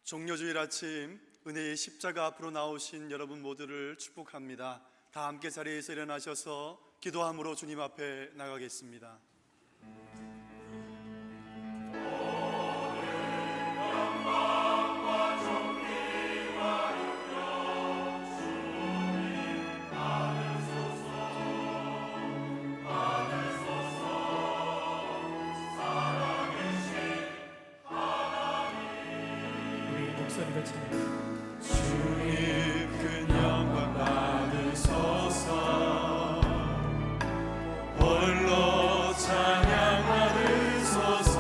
종려주일 아침 은혜의 십자가 앞으로 나오신 여러분 모두를 축복합니다. 다 함께 자리에서 일어나셔서 기도함으로 주님 앞에 나가겠습니다. 목소리로 찬양합니다. 주님 큰 영광 받으소서, 홀로 찬양 받으소서.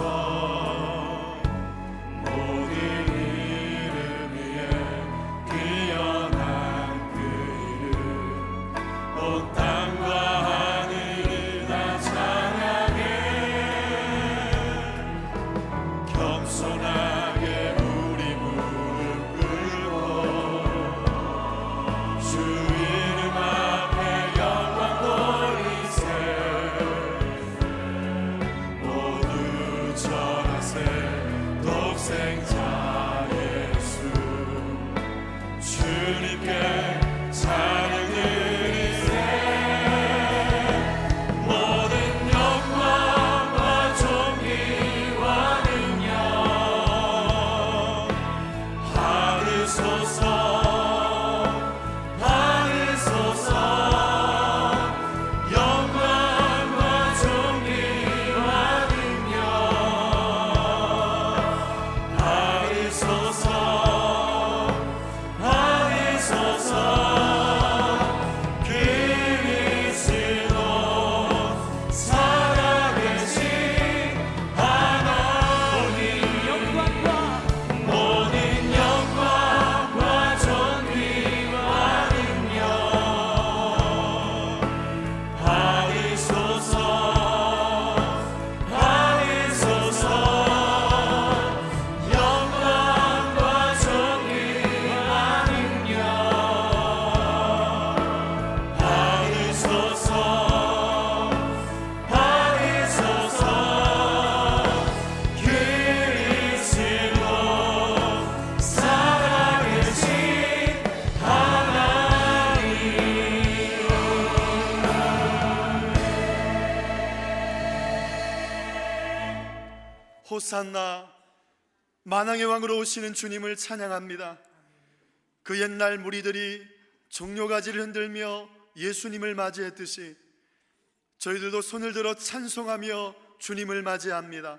모든 이름 위에 뛰어난 그 이름, 온 땅과 하늘을 다 찬양해. 겸손하게 우리 무릎 꿇고 주 이름 앞에 영광 돌리세. 모두 전하세 독생자 예수, 주님께 찬양 드리세. 모든 영광과 존귀와 능력 받으소서, 받으소서. 영광과 존귀와 능력 받으소서, 받으소서. 그리스도 살아계신 하나님, 모든 영광과 존귀와 능력 받으소서, 받으소서. 영광과 존귀와 능력 받으소서, 받으소서. 그리스도 살아계신 하나님. 호산나, 만왕의 왕으로 오시는 주님을 찬양합니다. 그 옛날 무리들이 종려가지를 흔들며 예수님을 맞이했듯이 저희들도 손을 들어 찬송하며 주님을 맞이합니다.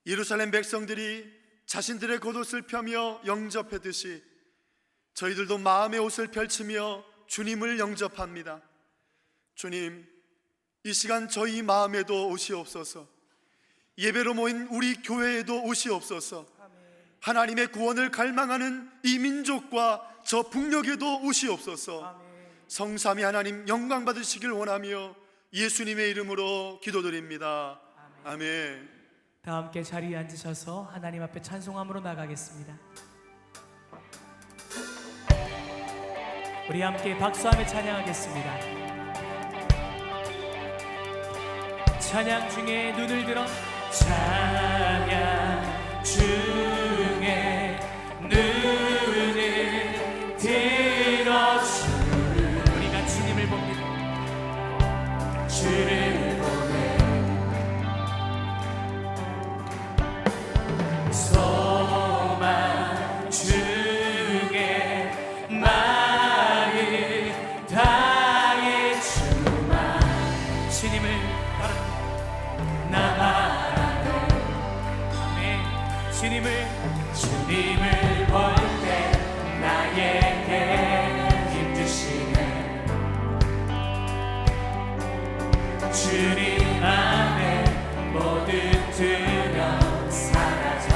예루살렘 백성들이 자신들의 겉옷을 펴며 영접했듯이 저희들도 마음의 옷을 펼치며 주님을 영접합니다. 주님, 이 시간 저희 마음에도 오시옵소서. 예배로 모인 우리 교회에도 오시옵소서. 하나님의 구원을 갈망하는 이 민족과 저 북녘에도 오시옵소서. 성삼위 하나님 영광 받으시길 원하며 예수님의 이름으로 기도드립니다. 아멘. 다 함께 자리에 앉으셔서 하나님 앞에 찬송함으로 나가겠습니다. 우리 함께 박수하며 찬양하겠습니다. 찬양 중에 눈을 들어, 찬양 중에 눈을 들어 우리가 주님을 봅니다. 주를 보네. 소망 중에 마음 다해 주만 주님을 주님을 볼 때 나에게 힘 주시네. 주님 안에 모든 두려움 사라져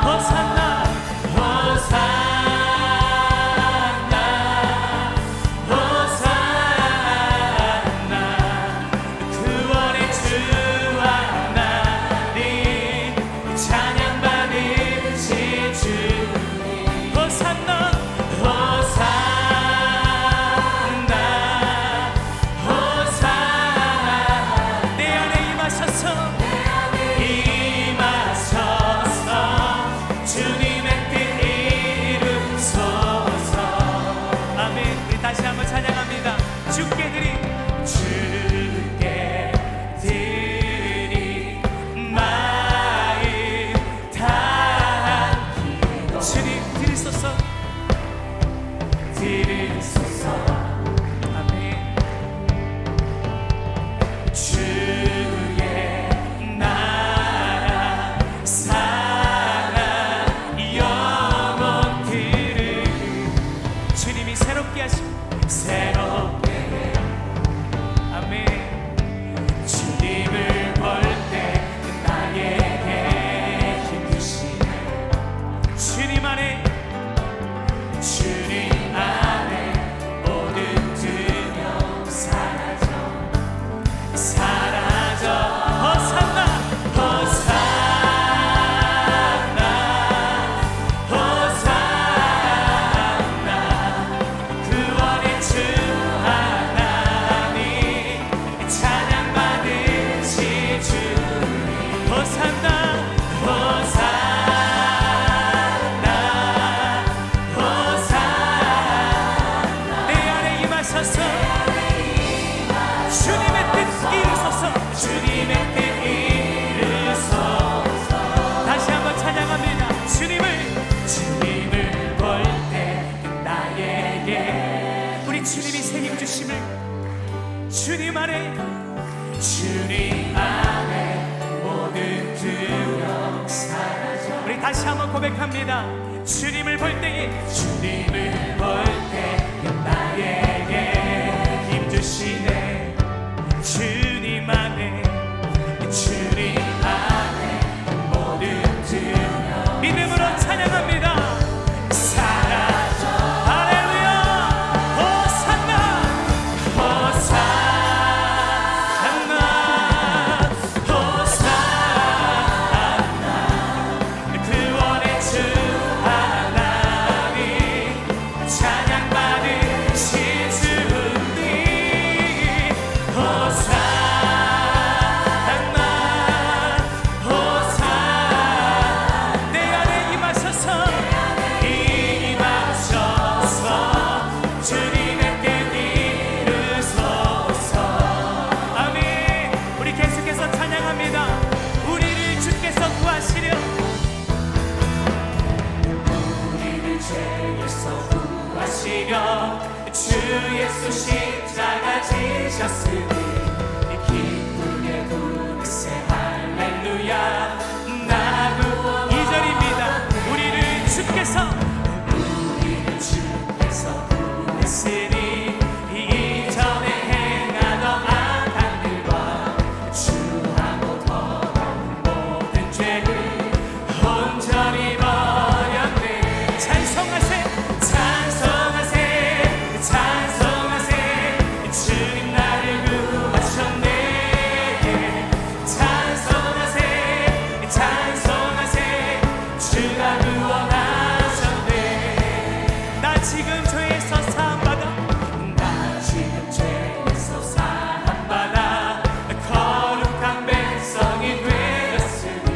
호산나, 호산나, 호산나. 구원의 주 찬양받으시 주님. 호산나, 호산나, 우리 다시 한번 고백합니다. 주님을 볼 때에 주님을 볼 때 나에게 힘 주시네. 주님 안에 모든 두려움 믿음으로 찬양합니다. 사라져 할렐루야. 호산나 호산나 호산나 구원의 주 하나님 찬양받으신 주님 호산나 호산나 내 안에 임하셔서 주님의 뜻 이루소서. 아멘. 우리 계속해서 찬양합니다. 우리를 주께서 구하시려 우리를 죄에서 구하시려 주 예수 십자가 지셨으니 기쁘게 부르세 할렐루야. 나도 2절입니다. 우리를 주께서 구했으니 이전에 행하던 악한 일과 주하고 더러운 모든 죄를 온전히 버렸네. 찬송하세 찬송하세 찬송하세 주님 나를 구하셨네. 찬송하세 찬송하세 주가 구원하셨네. 나 지금 죄에서 사함받아 나 지금 죄에서 사함받아 거룩한 백성이 되었으니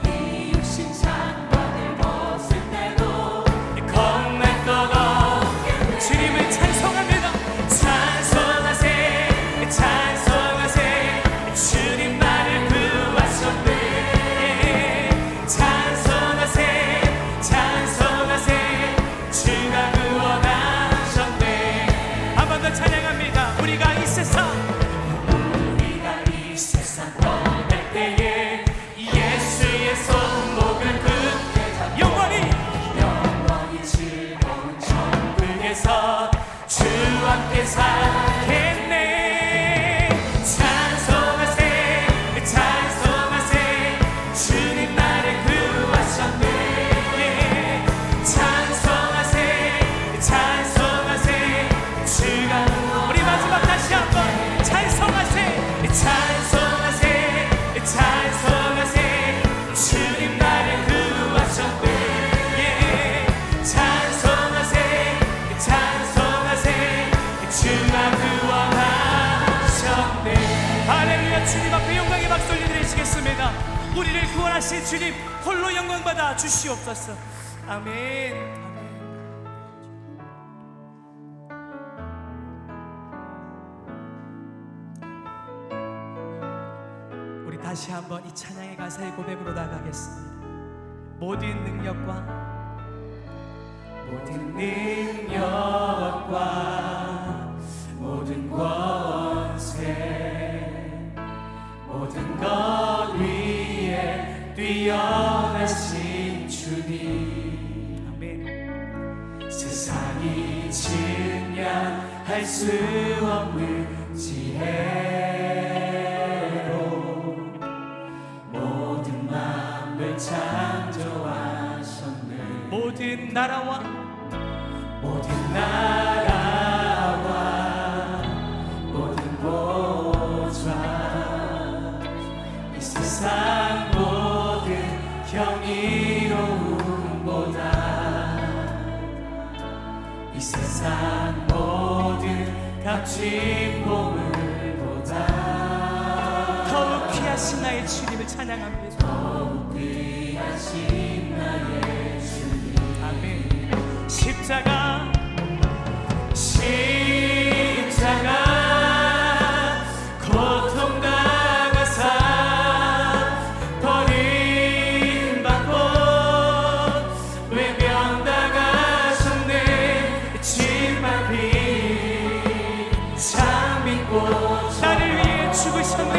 이 육신 장관을 벗을 때도 겁낼 것 없겠네. 주님을 찬송합니다. 찬송하세 찬송하세 주님 나를 구하셨네. 찬송하세 찬송하세 주가 구원하셨네. 한 번 더 찬양합니다. 우리가 이 세상 떠날 때에 예수의 손목을 굳게 잡고 영원히 즐거운 천국에서 주와 함께 살겠네. 찬송하세 찬송하세 주님 나를 구하셨네. 찬송하세 찬송하세 주가 우리 마지막 다시 한번 찬송하세 찬송하세 찬송하세 주님 나를 구하셨네. 찬송하세 찬송하세 주가 구원하셨네. 할렐루야. 주님 앞에 영광의 박수 올려드리시겠습니다. 우리를 구원하신 주님 홀로 영광받아 주시옵소서. 아멘. 우리 다시 한번 이 찬양의 가사의 고백으로 나가겠습니다. 모든 능력과 모든 권세 모든 것 위에 뛰어나신 주님. 아멘. 세상이 증량할 수 없는 지혜로 모든 만물 창조하셨네. 모든 나라와 모든 보좌 이 세상 모든 경이로움보다 이 세상 모든 값진 보물보다 더욱 귀하신 나의 주님을 찬양합니다. 더욱 귀하신 나의 주님. 아멘. 십자가 고통당하사 버림받고 외면당하셨네. 짓밟힌 장미꽃 나를 위해 죽으셨네.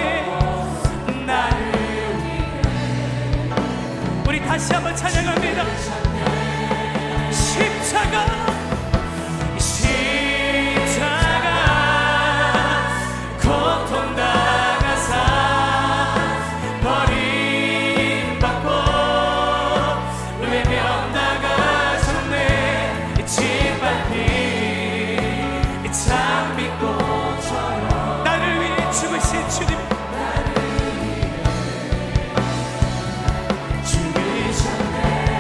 나를 위해 우리 우리 다시 한번 찬양합니다. 십자가 고통당하사 버림받고 외면 나가셨네. 짓밟힌 장미꽃처럼 나를 위해 죽으신 주님,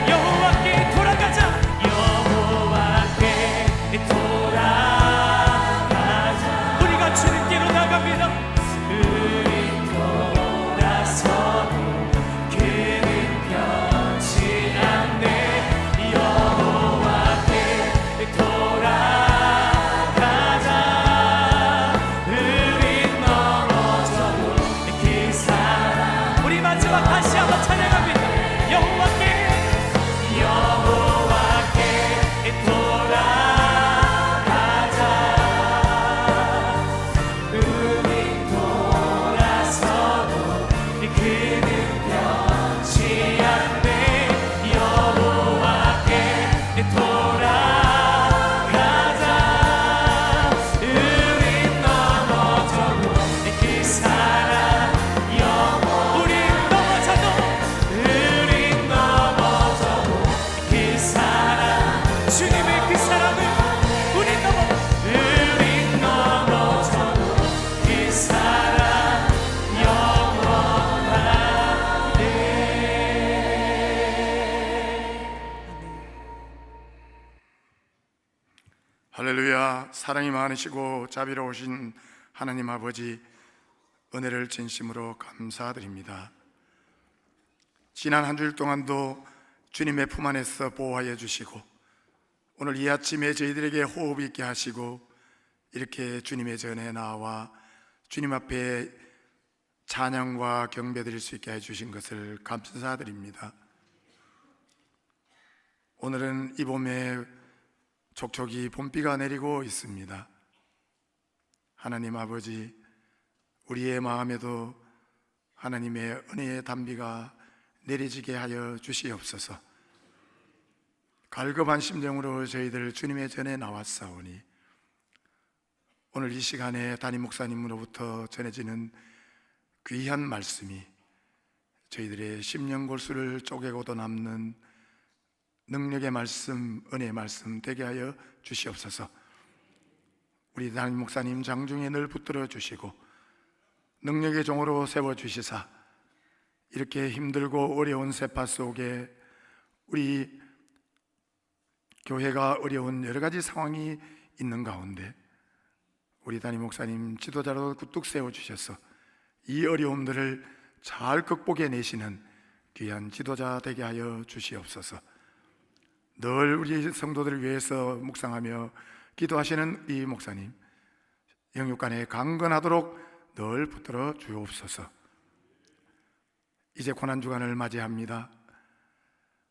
여호와께 돌아가자. 여호와께 돌아가자. 우리가 주님께로 나갑니다. 우리 돌아서도 그는 변치 않네. 여호와께 돌아가자. 우린 넘어져도 그 사랑. 우리 마지막 다시 한번 찬양합니다. 여호와께 돌아가자. 우리 돌아서도 그는 변치 않네. 여호와께 돌아가자. 우린 넘어져도 그 사랑 영원. 우린 넘어져도 그 사랑, 주님의 그 사랑을 우린 넘어져도 그 사랑 영원하네. 할렐루야. 사랑이 많으시고 자비로우신 하나님 아버지, 은혜를 진심으로 감사드립니다. 지난 한 주일 동안도 주님의 품 안에서 보호하여 주시고, 오늘 이 아침에 저희들에게 호흡 있게 하시고, 이렇게 주님의 전에 나와 주님 앞에 찬양과 경배 드릴 수 있게 해주신 것을 감사드립니다. 오늘은 이 봄에 촉촉이 봄비가 내리고 있습니다. 하나님 아버지, 우리의 마음에도 하나님의 은혜의 단비가 내리지게 하여 주시옵소서. 갈급한 심정으로 저희들 주님의 전에 나왔사오니, 오늘 이 시간에 담임 목사님으로부터 전해지는 귀한 말씀이 저희들의 심령 골수를 쪼개고도 남는 능력의 말씀, 은혜의 말씀 되게 하여 주시옵소서. 우리 담임 목사님 장중에 늘 붙들어 주시고 능력의 종으로 세워주시사, 이렇게 힘들고 어려운 세파 속에 우리 교회가 어려운 여러 가지 상황이 있는 가운데 우리 담임 목사님 지도자로 굿뚝 세워주셔서 이 어려움들을 잘 극복해 내시는 귀한 지도자 되게 하여 주시옵소서. 늘 우리 성도들을 위해서 묵상하며 기도하시는 이 목사님, 영육간에 강건하도록 늘 붙들어 주옵소서. 이제 고난주간을 맞이합니다.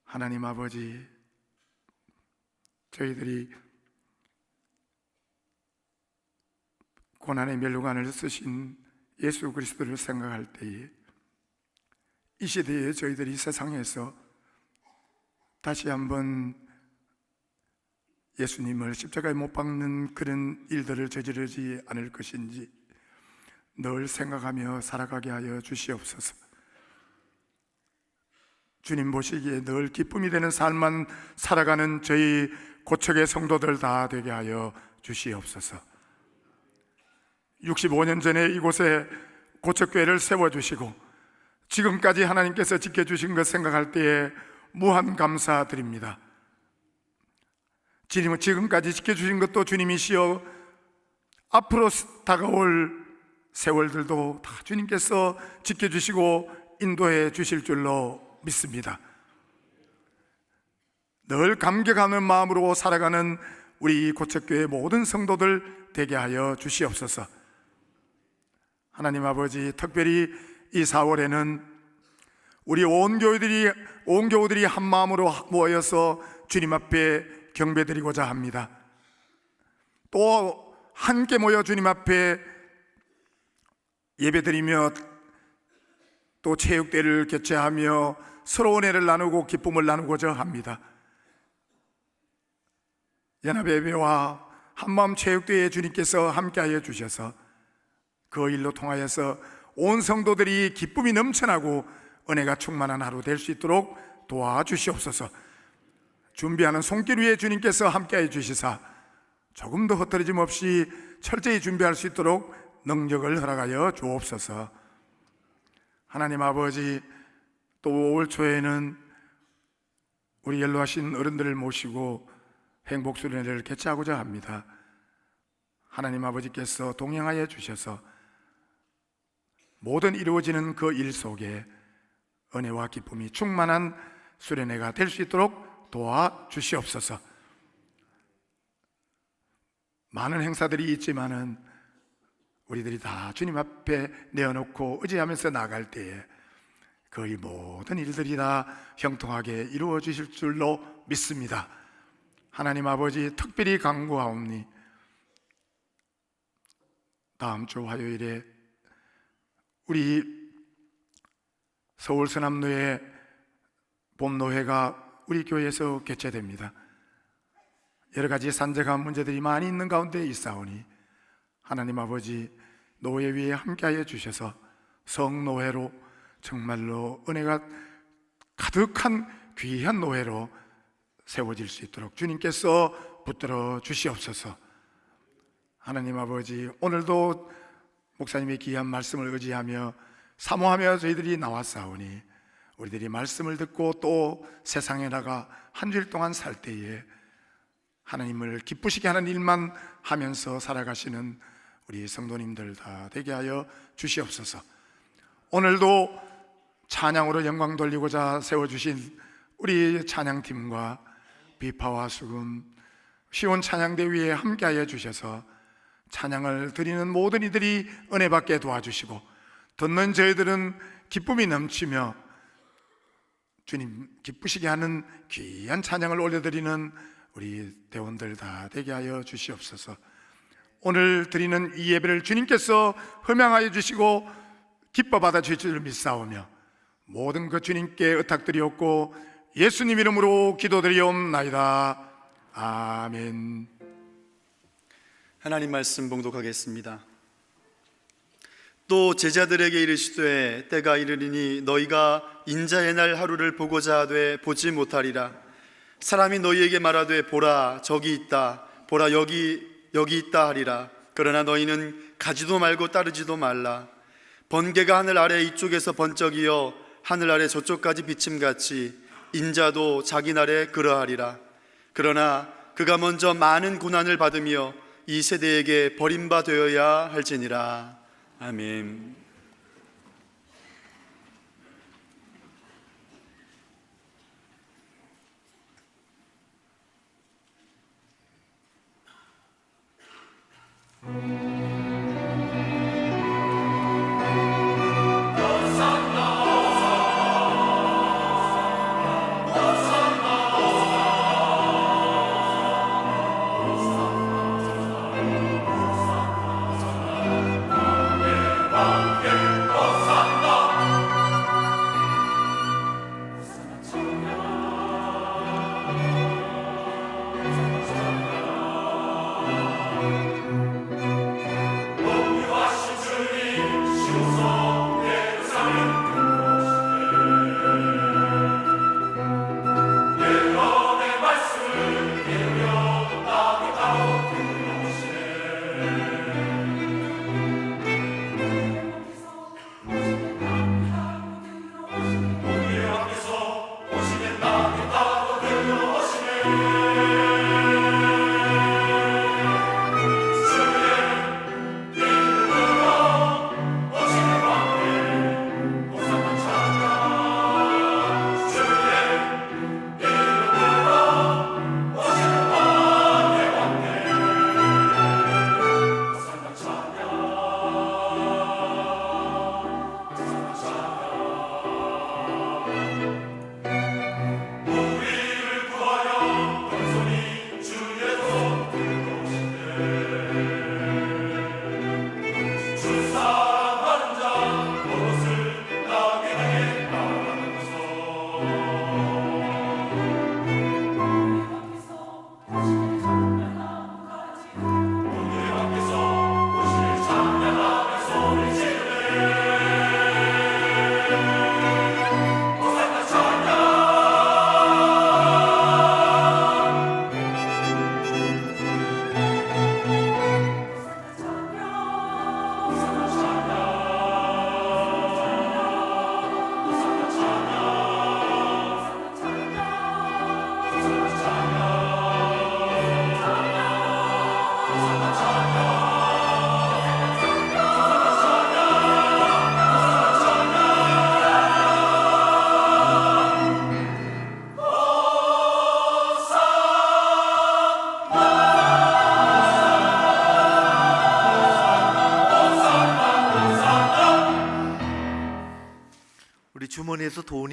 하나님 아버지, 저희들이 고난의 면류관을 쓰신 예수 그리스도를 생각할 때에, 이 시대에 저희들이 세상에서 다시 한번 예수님을 십자가에 못 박는 그런 일들을 저지르지 않을 것인지 늘 생각하며 살아가게 하여 주시옵소서. 주님 보시기에 늘 기쁨이 되는 삶만 살아가는 저희 고척의 성도들 다 되게 하여 주시옵소서. 65년 전에 이곳에 고척교회를 세워주시고 지금까지 하나님께서 지켜주신 것 생각할 때에 무한 감사드립니다. 지금까지 지켜주신 것도 주님이시여, 앞으로 다가올 세월들도 다 주님께서 지켜주시고 인도해 주실 줄로 믿습니다. 늘 감격하는 마음으로 살아가는 우리 고척교회 모든 성도들 되게 하여 주시옵소서. 하나님 아버지, 특별히 이 4월에는 우리 온 교우들이 한 마음으로 모여서 주님 앞에 경배드리고자 합니다. 또 함께 모여 주님 앞에 예배드리며 또 체육대를 개최하며 서로 은혜를 나누고 기쁨을 나누고자 합니다. 연합예배와 한마음 체육대회에 주님께서 함께하여 주셔서 그 일로 통하여서 온 성도들이 기쁨이 넘쳐나고 은혜가 충만한 하루 될 수 있도록 도와주시옵소서. 준비하는 손길 위에 주님께서 함께하여 주시사 조금도 헛떨어짐 없이 철저히 준비할 수 있도록 능력을 허락하여 주옵소서. 하나님 아버지, 또 올 초에는 우리 연로하신 어른들을 모시고 행복수련회를 개최하고자 합니다. 하나님 아버지께서 동행하여 주셔서 모든 이루어지는 그 일 속에 은혜와 기쁨이 충만한 수련회가 될 수 있도록 도와주시옵소서. 많은 행사들이 있지만은 우리들이 다 주님 앞에 내어놓고 의지하면서 나갈 때에 거의 모든 일들이 다 형통하게 이루어 주실 줄로 믿습니다. 하나님 아버지, 특별히 간구하옵니 다음 주 화요일에 우리 서울 서남로의 봄노회가 우리 교회에서 개최됩니다. 여러 가지 산적한 문제들이 많이 있는 가운데 있사오니 하나님 아버지, 노회 위에 함께하여 주셔서 성노회로 정말로 은혜가 가득한 귀한 노회로 세워질 수 있도록 주님께서 붙들어 주시옵소서. 하나님 아버지, 오늘도 목사님의 귀한 말씀을 의지하며 사모하며 저희들이 나왔사오니 우리들이 말씀을 듣고 또 세상에 나가 한 주일 동안 살 때에 하나님을 기쁘시게 하는 일만 하면서 살아가시는 우리 성도님들 다 되게 하여 주시옵소서. 오늘도 찬양으로 영광 돌리고자 세워주신 우리 찬양팀과 비파와 수금 시온 찬양대 위에 함께하여 주셔서 찬양을 드리는 모든 이들이 은혜 받게 도와주시고 듣는 저희들은 기쁨이 넘치며 주님 기쁘시게 하는 귀한 찬양을 올려드리는 우리 대원들 다 되게 하여 주시옵소서. 오늘 드리는 이 예배를 주님께서 흠양하여 주시고 기뻐 받아 주실 줄 믿사오며 모든 것 주님께 의탁드리옵고 예수님 이름으로 기도드리옵나이다. 아멘. 하나님 말씀 봉독하겠습니다. 또 제자들에게 이르시되 때가 이르리니 너희가 인자의 날 하루를 보고자 하되 보지 못하리라. 사람이 너희에게 말하되 보라 저기 있다, 보라 여기 있다 하리라. 그러나 너희는 가지도 말고 따르지도 말라. 번개가 하늘 아래 이쪽에서 번쩍이어 하늘 아래 저쪽까지 비침같이 인자도 자기 날에 그러하리라. 그러나 그가 먼저 많은 고난을 받으며 이 세대에게 버림바 되어야 할지니라. 아멘.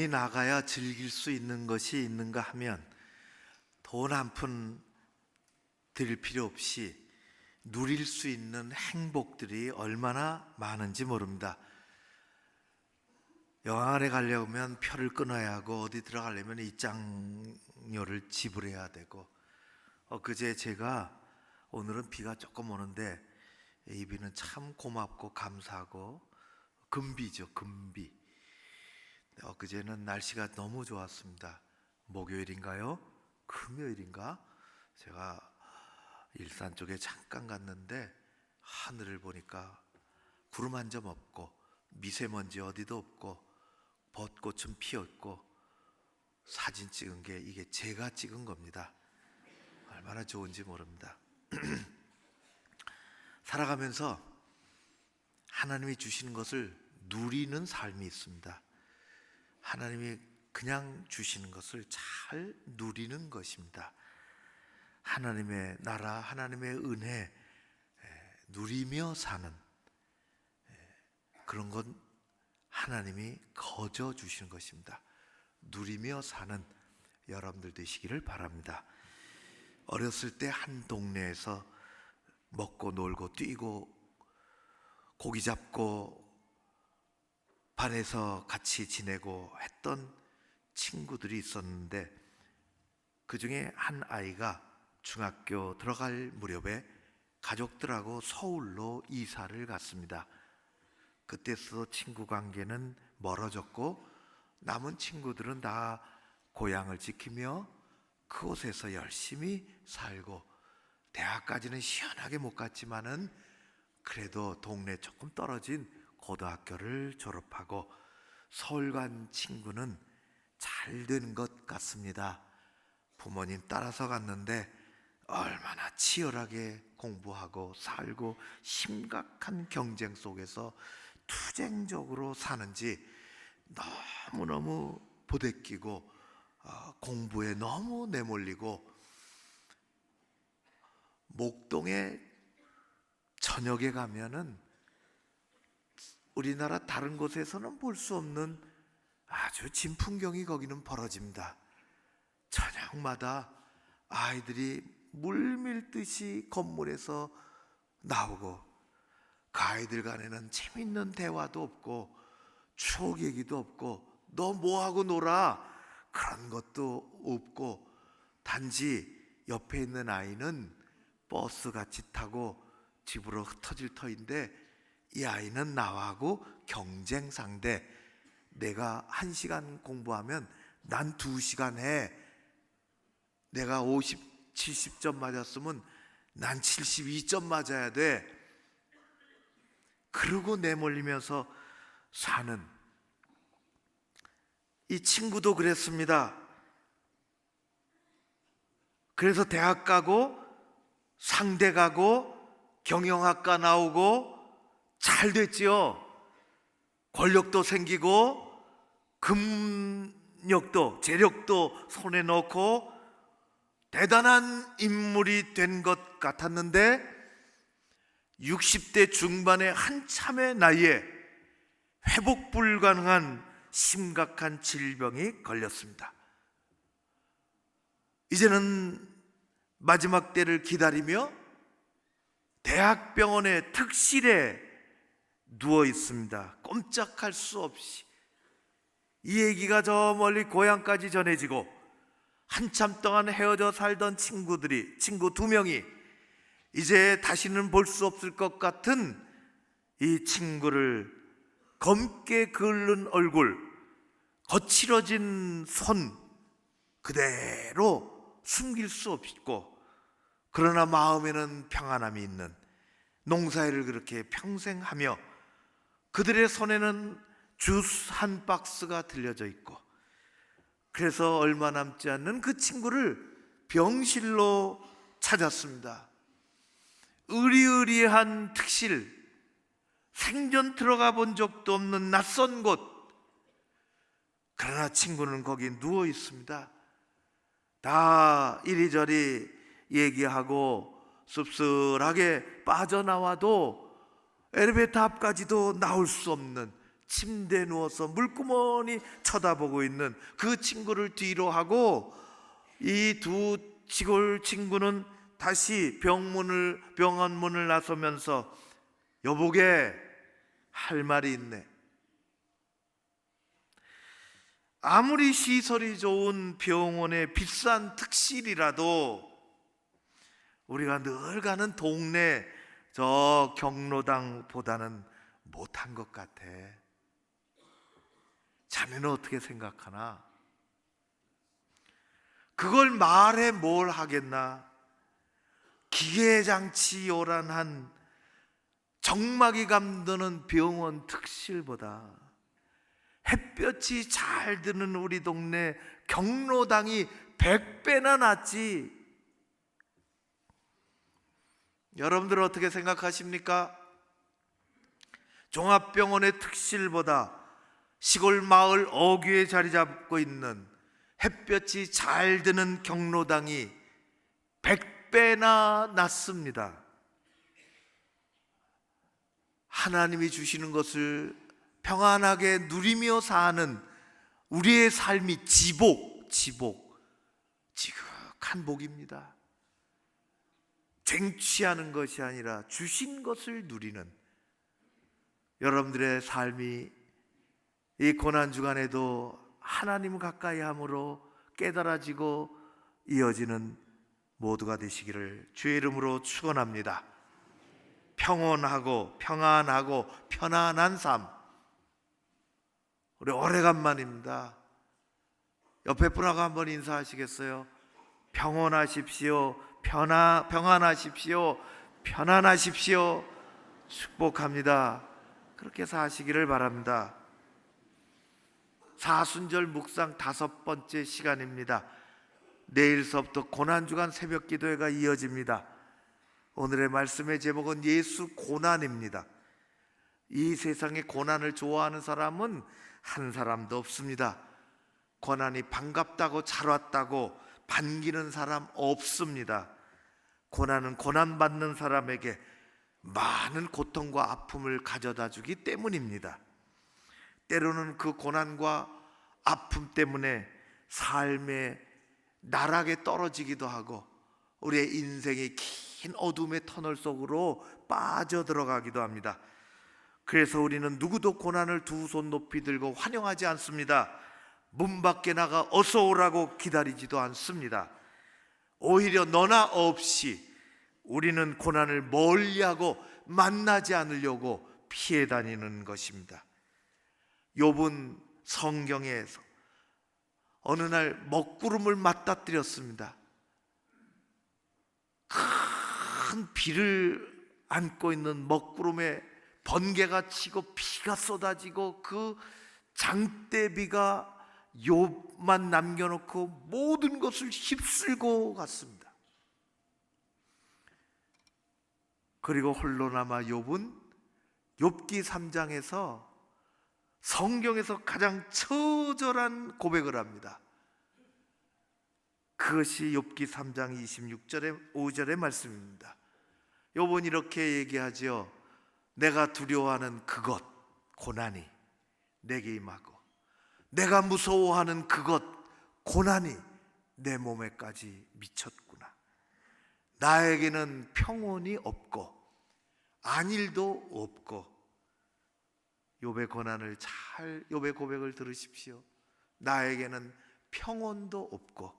돈이 나가야 즐길 수 있는 것이 있는가 하면 돈 한 푼 들일 필요 없이 누릴 수 있는 행복들이 얼마나 많은지 모릅니다. 영화관에 가려면 표를 끊어야 하고 어디 들어가려면 입장료를 지불해야 되고, 그제 제가, 오늘은 비가 조금 오는데 이 비는 참 고맙고 감사하고 금비죠, 금비. 그제는 날씨가 너무 좋았습니다. 목요일인가요? 금요일인가? 제가 일산 쪽에 잠깐 갔는데 하늘을 보니까 구름 한 점 없고 미세먼지 어디도 없고 벚꽃은 피었고, 사진 찍은 게 이게 제가 찍은 겁니다. 얼마나 좋은지 모릅니다. 살아가면서 하나님이 주시는 것을 누리는 삶이 있습니다. 하나님이 그냥 주시는 것을 잘 누리는 것입니다. 하나님의 나라, 하나님의 은혜 누리며 사는 그런 건 하나님이 거저 주시는 것입니다. 누리며 사는 여러분들 되시기를 바랍니다. 어렸을 때 한 동네에서 먹고 놀고 뛰고 고기 잡고 반에서 같이 지내고 했던 친구들이 있었는데, 그 중에 한 아이가 중학교 들어갈 무렵에 가족들하고 서울로 이사를 갔습니다. 그때서 친구 관계는 멀어졌고 남은 친구들은 다 고향을 지키며 그곳에서 열심히 살고, 대학까지는 시원하게 못 갔지만은 그래도 동네 조금 떨어진 고등학교를 졸업하고 서울 간 친구는 잘 된 것 같습니다. 부모님 따라서 갔는데 얼마나 치열하게 공부하고 살고 심각한 경쟁 속에서 투쟁적으로 사는지 너무너무 부대끼고 공부에 너무 내몰리고, 목동에 저녁에 가면은 우리나라 다른 곳에서는 볼 수 없는 아주 진풍경이 거기는 벌어집니다. 저녁마다 아이들이 물밀듯이 건물에서 나오고, 그 아이들 간에는 재밌는 대화도 없고 추억 얘기도 없고 너 뭐하고 놀아 그런 것도 없고, 단지 옆에 있는 아이는 버스 같이 타고 집으로 흩어질 터인데 이 아이는 나하고 경쟁 상대. 내가 1시간 공부하면 난 2시간 해. 내가 50, 70점 맞았으면 난 72점 맞아야 돼. 그러고 내몰리면서 사는 이 친구도 그랬습니다. 그래서 대학 가고 상대 가고 경영학과 나오고 잘 됐지요. 권력도 생기고 금력도 재력도 손에 넣고 대단한 인물이 된 것 같았는데 60대 중반의 한참의 나이에 회복 불가능한 심각한 질병이 걸렸습니다. 이제는 마지막 때를 기다리며 대학병원의 특실에 누워 있습니다. 꼼짝할 수 없이. 이 얘기가 저 멀리 고향까지 전해지고 한참 동안 헤어져 살던 친구 2명이 이제 다시는 볼 수 없을 것 같은 이 친구를 검게 긁는 얼굴, 거칠어진 손 그대로 숨길 수 없고, 그러나 마음에는 평안함이 있는, 농사일을 그렇게 평생 하며 그들의 손에는 주스 한 박스가 들려져 있고, 그래서 얼마 남지 않는 그 친구를 병실로 찾았습니다. 의리의리한 특실, 생전 들어가 본 적도 없는 낯선 곳. 그러나 친구는 거기 누워 있습니다. 다 이리저리 얘기하고 씁쓸하게 빠져나와도 엘리베이터 앞까지도 나올 수 없는 침대에 누워서 물구멍이 쳐다보고 있는 그 친구를 뒤로 하고 이 두 시골 친구는 다시 병원 문을 나서면서 여보게 할 말이 있네. 아무리 시설이 좋은 병원의 비싼 특실이라도 우리가 늘 가는 동네 저 경로당보다는 못한 것 같아. 자네는 어떻게 생각하나? 그걸 말해 뭘 하겠나? 기계장치 요란한 정막이 감도는 병원 특실보다 햇볕이 잘 드는 우리 동네 경로당이 100배나 낫지. 여러분들 어떻게 생각하십니까? 종합병원의 특실보다 시골 마을 어귀에 자리 잡고 있는 햇볕이 잘 드는 경로당이 100배나 낫습니다. 하나님이 주시는 것을 평안하게 누리며 사는 우리의 삶이 지극한 복입니다. 쟁취하는 것이 아니라 주신 것을 누리는 여러분들의 삶이 이 고난주간에도 하나님 가까이 함으로 깨달아지고 이어지는 모두가 되시기를 주의 이름으로 축원합니다. 평온하고 평안하고 편안한 삶, 우리 오래간만입니다. 옆에 분하고 한번 인사하시겠어요? 평온하십시오. 평안하십시오. 편안하십시오. 축복합니다. 그렇게 사시기를 바랍니다. 사순절 묵상 5번째 시간입니다. 내일서부터 고난주간 새벽기도회가 이어집니다. 오늘의 말씀의 제목은 예수 고난입니다. 이 세상에 고난을 좋아하는 사람은 한 사람도 없습니다. 고난이 반갑다고 잘 왔다고 반기는 사람 없습니다. 고난은 고난받는 사람에게 많은 고통과 아픔을 가져다 주기 때문입니다. 때로는 그 고난과 아픔 때문에 삶의 나락에 떨어지기도 하고 우리의 인생의 긴 어둠의 터널 속으로 빠져들어가기도 합니다. 그래서 우리는 누구도 고난을 두 손 높이 들고 환영하지 않습니다. 문 밖에 나가 어서 오라고 기다리지도 않습니다. 오히려 너나 없이 우리는 고난을 멀리하고 만나지 않으려고 피해 다니는 것입니다. 욥은 성경에서 어느 날 먹구름을 맞닥뜨렸습니다. 큰 비를 안고 있는 먹구름에 번개가 치고 비가 쏟아지고 그 장대비가 욥만 남겨놓고 모든 것을 휩쓸고 갔습니다. 그리고 홀로 남아 욥은 욥기 3장에서 성경에서 가장 처절한 고백을 합니다. 그것이 욥기 3장 26절에 5절의 말씀입니다. 욥은 이렇게 얘기하죠. 내가 두려워하는 그것 고난이 내게 임하고 내가 무서워하는 그것 고난이 내 몸에까지 미쳤구나. 나에게는 평온이 없고 안일도 없고. 욥의 고난을 욥의 고백을 들으십시오. 나에게는 평온도 없고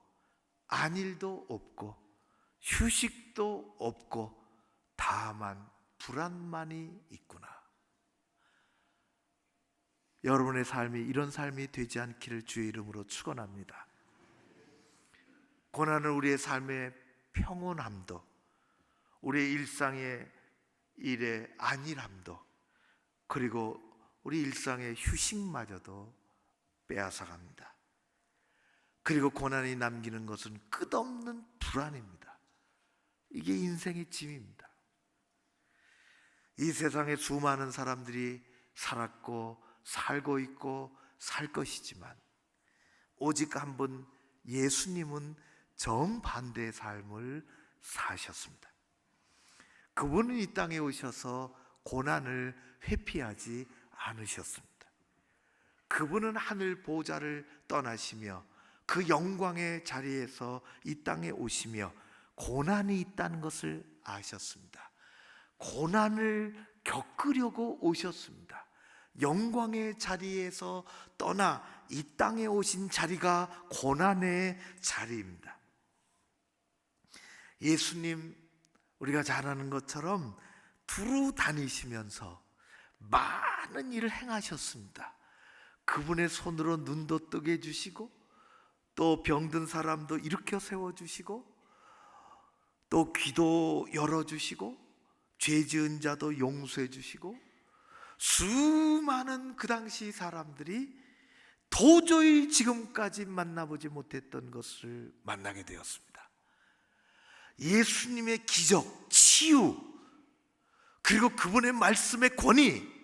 안일도 없고 휴식도 없고 다만 불안만이 있구나. 여러분의 삶이 이런 삶이 되지 않기를 주의 이름으로 축원합니다. 고난은 우리의 삶의 평온함도 우리의 일상의 일의 안일함도 그리고 우리 일상의 휴식마저도 빼앗아갑니다. 그리고 고난이 남기는 것은 끝없는 불안입니다. 이게 인생의 짐입니다. 이 세상에 수많은 사람들이 살았고 살고 있고 살 것이지만 오직 한 분 예수님은 정반대의 삶을 사셨습니다. 그분은 이 땅에 오셔서 고난을 회피하지 않으셨습니다. 그분은 하늘 보좌를 떠나시며 그 영광의 자리에서 이 땅에 오시며 고난이 있다는 것을 아셨습니다. 고난을 겪으려고 오셨습니다. 영광의 자리에서 떠나 이 땅에 오신 자리가 고난의 자리입니다. 예수님, 우리가 잘 아는 것처럼 두루 다니시면서 많은 일을 행하셨습니다. 그분의 손으로 눈도 뜨게 해주시고, 또 병든 사람도 일으켜 세워주시고, 또 귀도 열어주시고, 죄 지은 자도 용서해 주시고, 수많은 그 당시 사람들이 도저히 지금까지 만나보지 못했던 것을 만나게 되었습니다. 예수님의 기적, 치유, 그리고 그분의 말씀의 권위,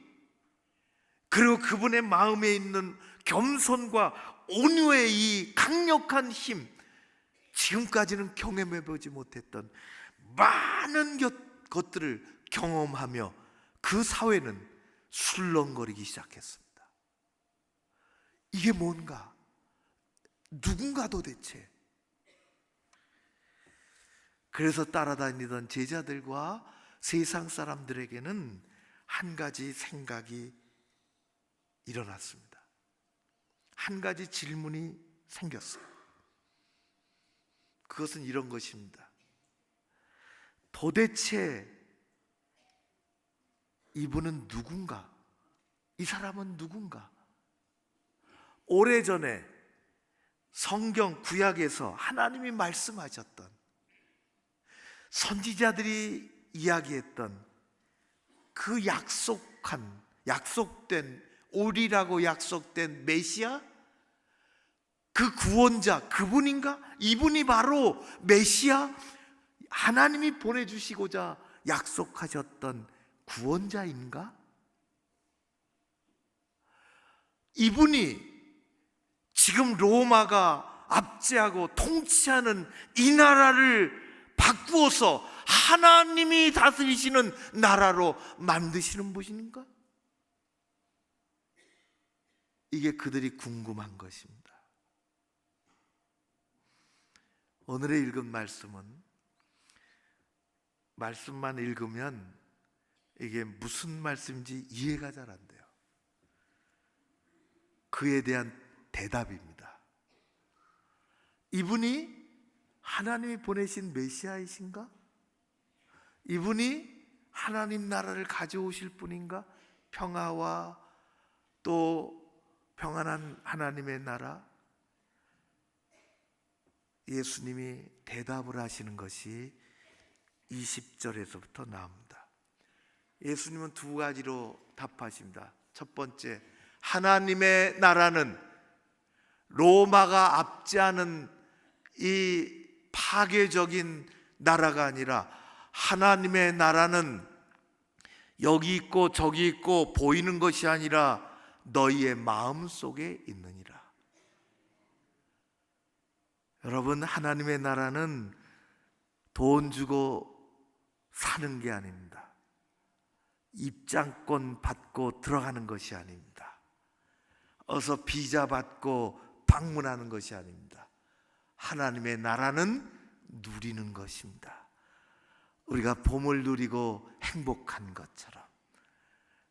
그리고 그분의 마음에 있는 겸손과 온유의 이 강력한 힘, 지금까지는 경험해보지 못했던 많은 것들을 경험하며 그 사회는 술렁거리기 시작했습니다. 이게 뭔가? 누군가 도대체? 그래서 따라다니던 제자들과 세상 사람들에게는 한 가지 생각이 일어났습니다. 한 가지 질문이 생겼어요. 그것은 이런 것입니다. 도대체 이분은 누군가? 이 사람은 누군가? 오래전에 성경 구약에서 하나님이 말씀하셨던, 선지자들이 이야기했던 그 약속된 오리라고 약속된 메시아, 그 구원자, 그분인가? 이분이 바로 메시아, 하나님이 보내주시고자 약속하셨던 구원자인가? 이분이 지금 로마가 압제하고 통치하는 이 나라를 바꾸어서 하나님이 다스리시는 나라로 만드시는 분인가? 이게 그들이 궁금한 것입니다. 오늘의 읽은 말씀만 읽으면 이게 무슨 말씀인지 이해가 잘 안 돼요. 그에 대한 대답입니다. 이분이 하나님이 보내신 메시아이신가? 이분이 하나님 나라를 가져오실 분인가? 평화와 또 평안한 하나님의 나라. 예수님이 대답을 하시는 것이 20절에서부터 나옵니다. 예수님은 두 가지로 답하십니다. 첫 번째, 하나님의 나라는 로마가 압제하는 이 파괴적인 나라가 아니라 하나님의 나라는 여기 있고 저기 있고 보이는 것이 아니라 너희의 마음 속에 있느니라. 여러분, 하나님의 나라는 돈 주고 사는 게 아닙니다. 입장권 받고 들어가는 것이 아닙니다. 어서 비자 받고 방문하는 것이 아닙니다. 하나님의 나라는 누리는 것입니다. 우리가 봄을 누리고 행복한 것처럼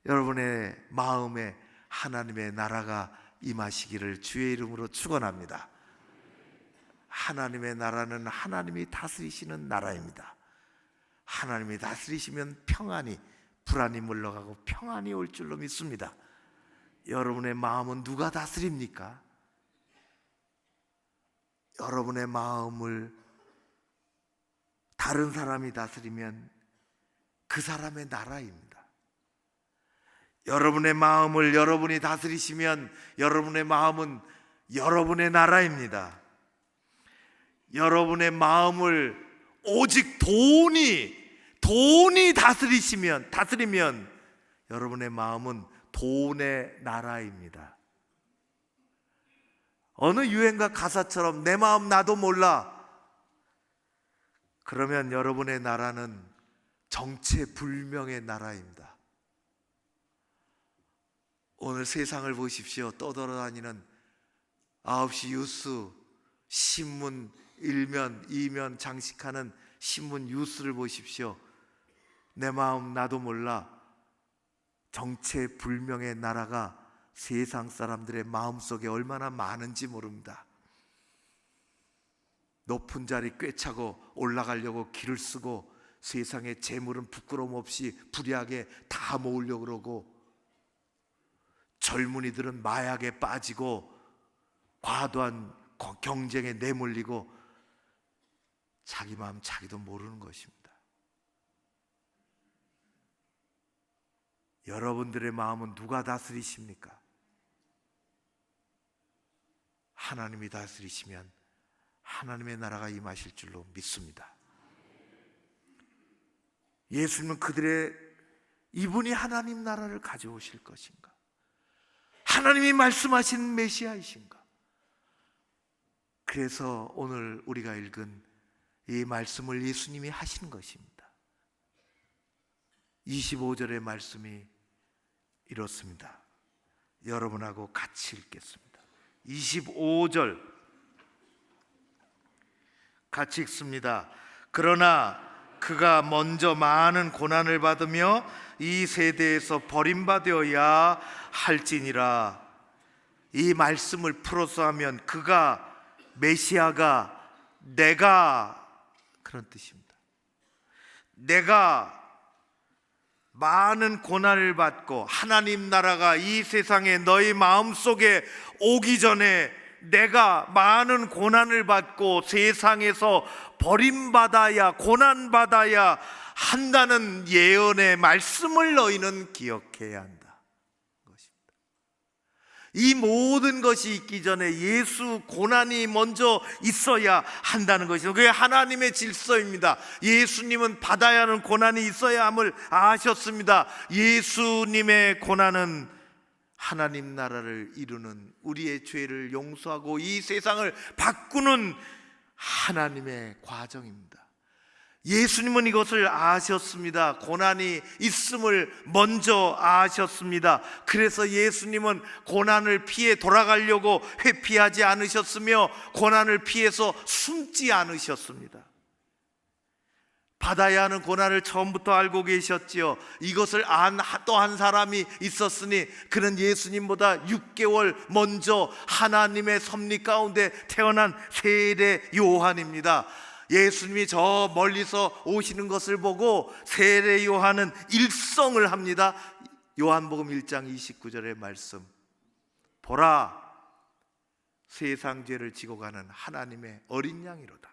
여러분의 마음에 하나님의 나라가 임하시기를 주의 이름으로 축원합니다. 하나님의 나라는 하나님이 다스리시는 나라입니다. 하나님이 다스리시면 평안이, 불안이 물러가고 평안이 올 줄로 믿습니다. 여러분의 마음은 누가 다스립니까? 여러분의 마음을 다른 사람이 다스리면 그 사람의 나라입니다. 여러분의 마음을 여러분이 다스리시면 여러분의 마음은 여러분의 나라입니다. 여러분의 마음을 오직 돈이 다스리면 여러분의 마음은 돈의 나라입니다. 어느 유행가 가사처럼 내 마음 나도 몰라. 그러면 여러분의 나라는 정체불명의 나라입니다. 오늘 세상을 보십시오. 떠돌아다니는 9시 뉴스, 신문 1면, 2면 장식하는 신문 뉴스를 보십시오. 내 마음 나도 몰라 정체불명의 나라가 세상 사람들의 마음속에 얼마나 많은지 모릅니다. 높은 자리 꿰차고 올라가려고 길을 쓰고 세상의 재물은 부끄러움 없이 불이하게 다 모으려고 그러고, 젊은이들은 마약에 빠지고 과도한 경쟁에 내몰리고 자기 마음 자기도 모르는 것입니다. 여러분들의 마음은 누가 다스리십니까? 하나님이 다스리시면 하나님의 나라가 임하실 줄로 믿습니다. 예수님은 이분이 하나님 나라를 가져오실 것인가? 하나님이 말씀하신 메시아이신가? 그래서 오늘 우리가 읽은 이 말씀을 예수님이 하신 것입니다. 25절의 말씀이 이렇습니다. 여러분하고 같이 읽겠습니다. 25절 같이 읽습니다. 그러나 그가 먼저 많은 고난을 받으며 이 세대에서 버림받아야 할지니라. 이 말씀을 풀어서 하면 그가, 메시아가, 내가, 그런 뜻입니다. 내가 많은 고난을 받고 하나님 나라가 이 세상에 너희 마음속에 오기 전에 내가 많은 고난을 받고 세상에서 버림받아야, 고난받아야 한다는 예언의 말씀을 너희는 기억해야 한다. 이 모든 것이 있기 전에 예수 고난이 먼저 있어야 한다는 것이죠. 그게 하나님의 질서입니다. 예수님은 받아야 하는 고난이 있어야 함을 아셨습니다. 예수님의 고난은 하나님 나라를 이루는, 우리의 죄를 용서하고 이 세상을 바꾸는 하나님의 과정입니다. 예수님은 이것을 아셨습니다. 고난이 있음을 먼저 아셨습니다. 그래서 예수님은 고난을 피해 돌아가려고 회피하지 않으셨으며 고난을 피해서 숨지 않으셨습니다. 받아야 하는 고난을 처음부터 알고 계셨지요. 이것을 또 한 사람이 있었으니 그는 예수님보다 6개월 먼저 하나님의 섭리 가운데 태어난 세례 요한입니다. 예수님이 저 멀리서 오시는 것을 보고 세례 요한은 일성을 합니다. 요한복음 1장 29절의 말씀, 보라 세상 죄를 지고 가는 하나님의 어린 양이로다.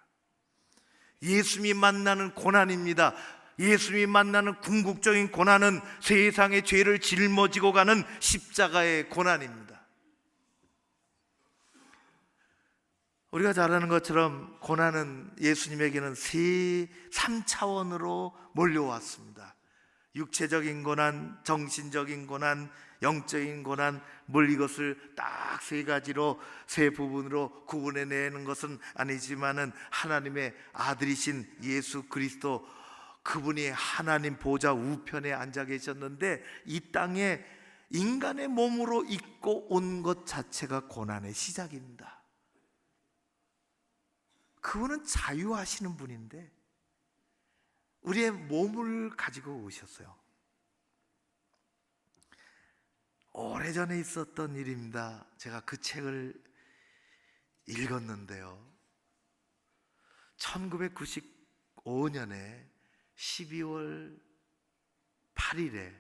예수님이 만나는 고난입니다. 예수님이 만나는 궁극적인 고난은 세상의 죄를 짊어지고 가는 십자가의 고난입니다. 우리가 잘 아는 것처럼 고난은 예수님에게는 3차원으로 몰려왔습니다. 육체적인 고난, 정신적인 고난, 영적인 고난, 이것을 딱 3가지로, 3부분으로 구분해내는 것은 아니지만은 하나님의 아들이신 예수 그리스도, 그분이 하나님 보좌 우편에 앉아 계셨는데 이 땅에 인간의 몸으로 입고 온 것 자체가 고난의 시작입니다. 그분은 자유하시는 분인데 우리의 몸을 가지고 오셨어요. 오래전에 있었던 일입니다. 제가 그 책을 읽었는데요, 1995년에 12월 8일에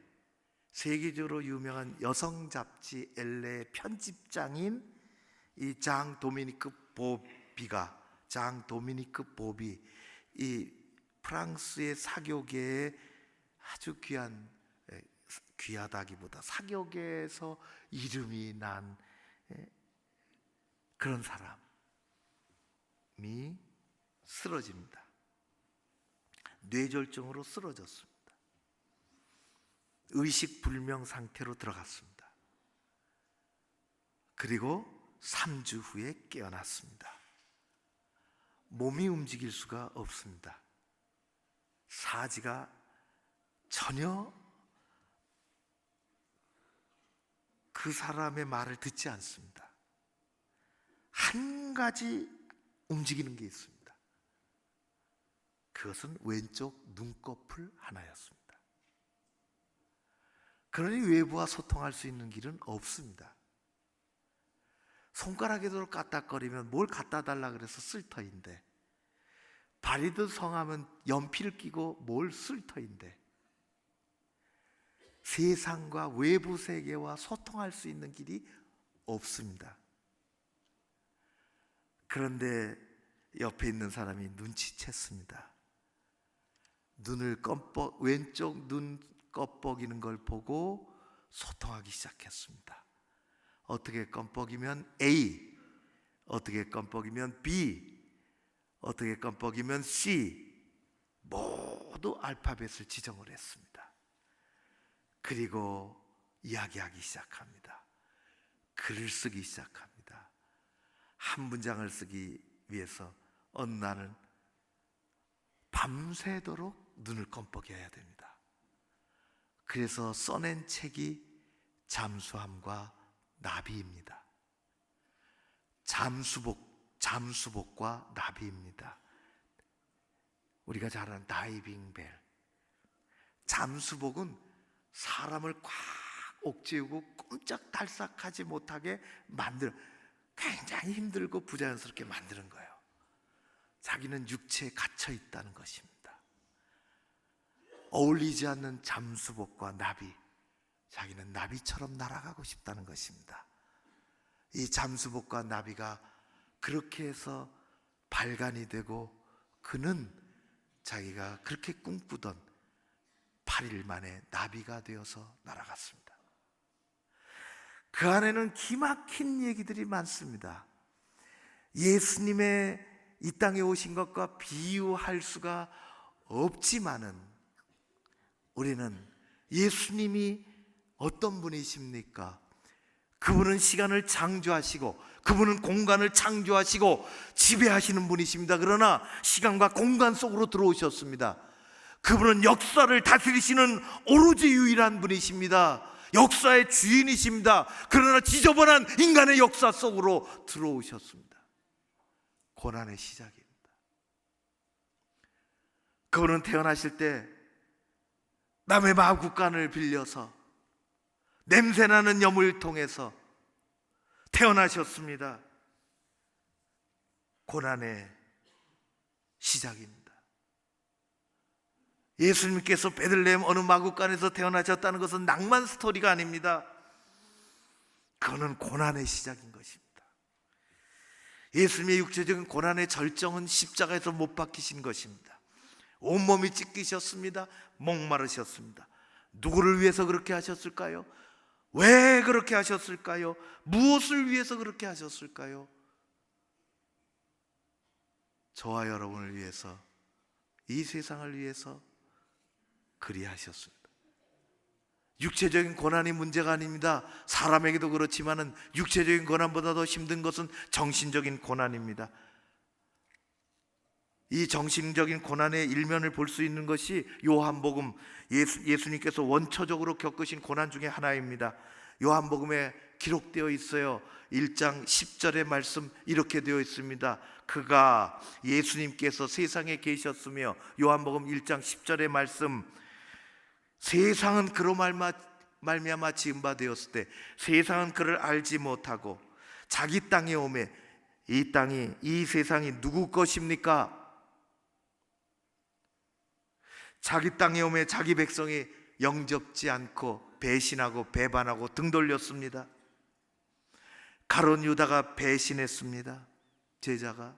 세계적으로 유명한 여성 잡지 엘레의 편집장인 이 장 도미니크 보비, 이 프랑스의 사교계에 아주 귀하다기보다 사교계에서 이름이 난 그런 사람이 쓰러집니다. 뇌졸중으로 쓰러졌습니다. 의식불명 상태로 들어갔습니다. 그리고 3주 후에 깨어났습니다. 몸이 움직일 수가 없습니다. 사지가 전혀 그 사람의 말을 듣지 않습니다. 한 가지 움직이는 게 있습니다. 그것은 왼쪽 눈꺼풀 하나였습니다. 그러니 외부와 소통할 수 있는 길은 없습니다. 손가락에도 까딱거리면 뭘 갖다 달라 그래서 쓸 터인데, 발이도 성하면 연필을 끼고 뭘 쓸 터인데, 세상과 외부 세계와 소통할 수 있는 길이 없습니다. 그런데 옆에 있는 사람이 눈치챘습니다. 왼쪽 눈 껌뻑이는 걸 보고 소통하기 시작했습니다. 어떻게 껌뻑이면 A, 어떻게 껌뻑이면 B, 어떻게 껌뻑이면 C, 모두 알파벳을 지정을 했습니다. 그리고 이야기하기 시작합니다. 글을 쓰기 시작합니다. 한 문장을 쓰기 위해서 어느 날은 밤새도록 눈을 껌뻑여야 됩니다. 그래서 써낸 책이 잠수함과 나비입니다. 잠수복과 나비입니다. 우리가 잘 아는 다이빙 벨. 잠수복은 사람을 꽉 옥죄우고 꼼짝달싹하지 못하게 굉장히 힘들고 부자연스럽게 만드는 거예요. 자기는 육체에 갇혀 있다는 것입니다. 어울리지 않는 잠수복과 나비, 자기는 나비처럼 날아가고 싶다는 것입니다. 이 잠수복과 나비가 그렇게 해서 발간이 되고, 그는 자기가 그렇게 꿈꾸던 8일 만에 나비가 되어서 날아갔습니다. 그 안에는 기막힌 얘기들이 많습니다. 예수님의 이 땅에 오신 것과 비유할 수가 없지만은, 우리는 예수님이 어떤 분이십니까? 그분은 시간을 창조하시고, 그분은 공간을 창조하시고 지배하시는 분이십니다. 그러나 시간과 공간 속으로 들어오셨습니다. 그분은 역사를 다스리시는 오로지 유일한 분이십니다. 역사의 주인이십니다. 그러나 지저분한 인간의 역사 속으로 들어오셨습니다. 고난의 시작입니다. 그분은 태어나실 때 남의 마구간을 빌려서 냄새나는 여물통에서 태어나셨습니다. 고난의 시작입니다. 예수님께서 베들레헴 어느 마구간에서 태어나셨다는 것은 낭만 스토리가 아닙니다. 그거는 고난의 시작인 것입니다. 예수님의 육체적인 고난의 절정은 십자가에서 못 박히신 것입니다. 온몸이 찢기셨습니다. 목마르셨습니다. 누구를 위해서 그렇게 하셨을까요? 왜 그렇게 하셨을까요? 무엇을 위해서 그렇게 하셨을까요? 저와 여러분을 위해서, 이 세상을 위해서 그리하셨습니다. 육체적인 고난이 문제가 아닙니다. 사람에게도 그렇지만은 육체적인 고난보다 더 힘든 것은 정신적인 고난입니다. 이 정신적인 고난의 일면을 볼 수 있는 것이 요한복음, 예수님께서 원초적으로 겪으신 고난 중에 하나입니다. 요한복음에 기록되어 있어요. 1장 10절의 말씀 이렇게 되어 있습니다. 그가, 예수님께서 세상에 계셨으며, 요한복음 1장 10절의 말씀, 세상은 그로 말미암아 지은 바 되었을 때 세상은 그를 알지 못하고 자기 땅에 오매 이 세상이 누구 것입니까? 자기 땅에 오매 자기 백성이 영접지 않고 배신하고 배반하고 등 돌렸습니다. 가룟 유다가 배신했습니다. 제자가.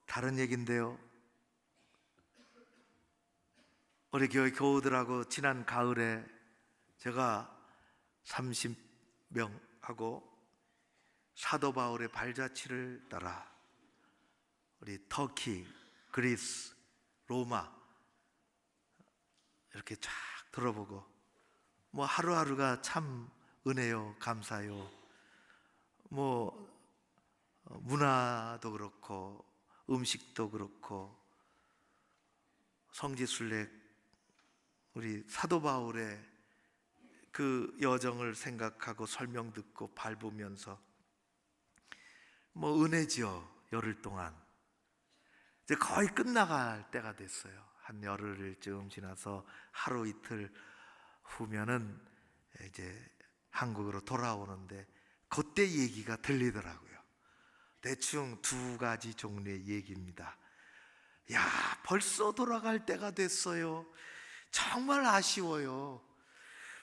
다른 얘기인데요, 우리 교회 교우들하고 지난 가을에 제가 30명하고 사도 바울의 발자취를 따라 우리 터키, 그리스, 로마 이렇게 쫙 들어보고, 뭐 하루하루가 참 은혜요, 감사요. 뭐 문화도 그렇고 음식도 그렇고 성지순례, 우리 사도 바울의 그 여정을 생각하고 설명 듣고 밟으면서 뭐 은혜지요. 열흘 동안 이제 거의 끝나갈 때가 됐어요. 한 열흘쯤 지나서 하루 이틀 후면은 이제 한국으로 돌아오는데 그때 얘기가 들리더라고요. 대충 두 가지 종류의 얘기입니다. 야, 벌써 돌아갈 때가 됐어요. 정말 아쉬워요.